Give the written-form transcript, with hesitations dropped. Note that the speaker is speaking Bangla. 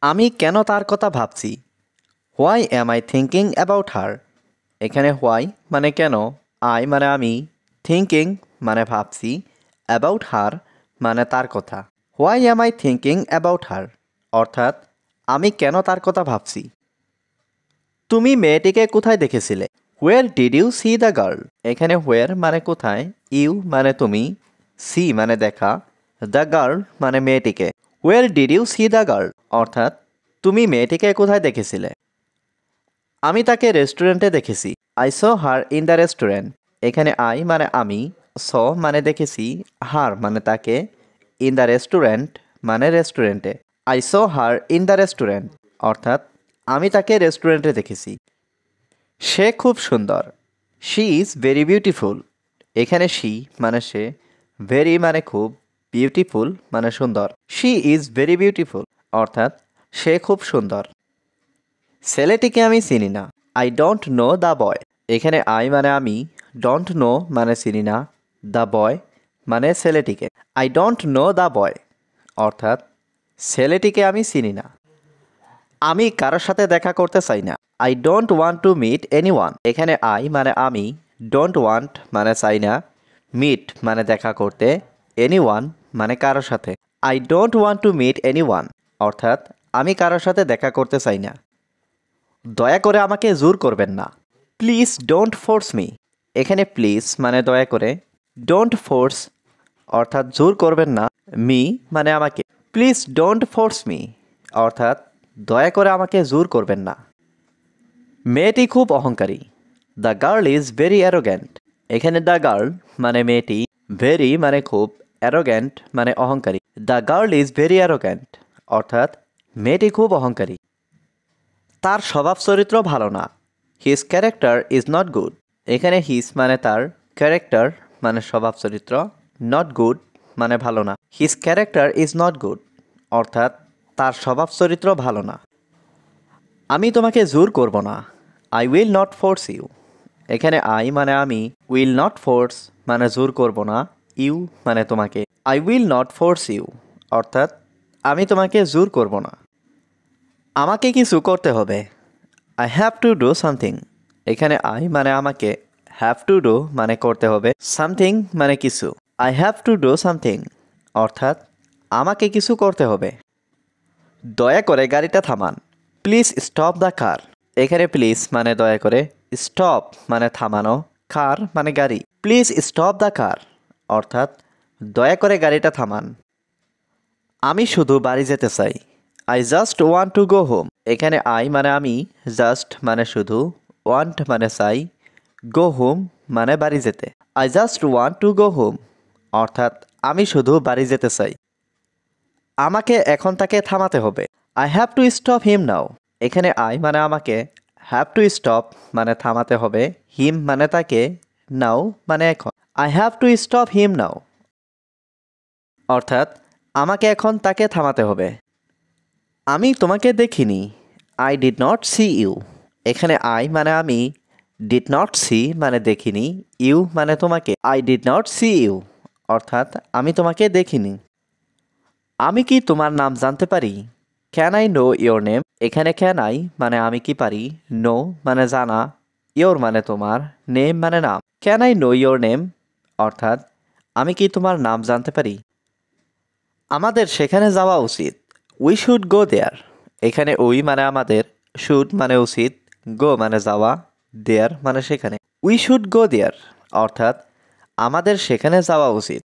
আমি কেন তার কথা ভাবছি? Why am I thinking about her? এখানে হোয়াই মানে কেন, আই মানে আমি, থিঙ্কিং মানে ভাবছি, অ্যাবাউট হার মানে তার কথা। Why am I thinking about her অর্থাৎ আমি কেন তার কথা ভাবছি। তুমি মেয়েটিকে কোথায় দেখেছিলে? Where did you see the girl? এখানে হোয়ার মানে কোথায়, ইউ মানে তুমি, সি মানে দেখা, দ্য গার্ল মানে মেয়েটিকে। Where did you see the girl অর্থাৎ তুমি মেয়েটিকে কোথায় দেখেছিলে? আমি তাকে রেস্টুরেন্টে দেখেছি। I saw her in the restaurant. এখানে আই মানে আমি, স মানে দেখেছি, হার মানে তাকে, ইন দ্য রেস্টুরেন্ট মানে রেস্টুরেন্টে। I saw her in the restaurant অর্থাৎ আমি তাকে রেস্টুরেন্টে দেখেছি। সে খুব সুন্দর। She is very beautiful. এখানে শি মানে সে, ভেরি মানে খুব, বিউটিফুল মানে সুন্দর। শি ইজ ভেরি বিউটিফুল অর্থাৎ সে খুব সুন্দর। ছেলেটিকে আমি চিনি না। I don't know the boy. এখানে আই মানে আমি, ডোন্ট নো মানে চিনি না, দ্য বয় মানে ছেলেটিকে। I don't know the boy অর্থাৎ ছেলেটিকে আমি চিনি না। আমি কারোর সাথে দেখা করতে চাই না। I don't want to meet anyone. এখানে আই মানে আমি, ডোন্ট ওয়ান্ট মানে চাই না, মিট মানে দেখা করতে, এনিওয়ান মানে কারোর সাথে। I don't want to meet anyone অর্থাৎ আমি কারোর সাথে দেখা করতে চাই না। দয়া করে আমাকে জোর করবেন না। Please don't force me. এখানে প্লিজ মানে দয়া করে, ডোন্ট ফোর্স অর্থাৎ জোর করবেন না, মি মানে আমাকে। প্লিজ ডোন্ট ফোর্স মি অর্থাৎ দয়া করে আমাকে জোর করবেন না। মেয়েটি খুব অহংকারী। The girl is very arrogant. এখানে দ্য গার্ল মানে মেয়েটি, ভেরি মানে খুব, অ্যারোগ্যান্ট মানে অহংকারী। The girl is very arrogant অর্থাৎ মেয়েটি খুব অহংকারী। তার স্বভাব চরিত্র ভালো না। His character is not good. এখানে হিজ মানে তার, ক্যারেক্টার মানে স্বভাব চরিত্র, নট গুড মানে ভালো না। His character is not good অর্থাৎ তার স্বভাব চরিত্র ভালো না। আমি তোমাকে জোর করব না। I will not force you. এখানে আই মানে আমি, উইল নট ফোর্স মানে জোর করব না, ইউ মানে তোমাকে। I will not force you অর্থাৎ আমি তোমাকে জোর করব না। আমাকে কিছু করতে হবে। I have to do something. এখানে আই মানে আমাকে, হ্যাভ টু ডু মানে করতে হবে, সামথিং মানে কিছু। I have to do something অর্থাৎ আমাকে কিছু করতে হবে। দয়া করে গাড়িটা থামান। Please stop the car. এখানে প্লিজ মানে দয়া করে, স্টপ মানে থামানো, কার মানে গাড়ি। প্লিজ স্টপ দ্য কার অর্থাৎ দয়া করে গাড়িটা থামান। আমি শুধু বাড়ি যেতে চাই। I just want to go home. এখানে আই মানে আমি, জাস্ট মানে শুধু, ওয়ান্ট মানে চাই, গো হোম মানে বাড়ি যেতে। I just want to go home অর্থাৎ আমি শুধু বাড়ি যেতে চাই। আমাকে এখন তাকে থামাতে হবে। I have to stop him now. এখানে আই মানে আমাকে, হ্যাভ টু স্টপ মানে থামাতে হবে, হিম মানে তাকে, নাও মানে এখন। I have to stop him now অর্থাৎ আমাকে এখন তাকে থামাতে হবে। আমি তোমাকে দেখিনি। I did not see you. এখানে আই মানে আমি, ডিড নট সি মানে দেখিনি, ইউ মানে তোমাকে। I did not see you অর্থাৎ আমি তোমাকে দেখিনি। আমি কি তোমার নাম জানতে পারি? Can I know your name? এখানে ক্যান আই মানে আমি কি পারি, নো মানে জানা, ইয়োর মানে তোমার, নেম মানে নাম। Can I know your name অর্থাৎ আমি কি তোমার নাম জানতে পারি? আমাদের সেখানে যাওয়া উচিত। উই শুড গো দেয়ার। এখানে উই মানে আমাদের, শুড মানে উচিত, গো মানে যাওয়া, দেয়ার মানে সেখানে। উই শুড গো দেয়ার অর্থাৎ আমাদের সেখানে যাওয়া উচিত।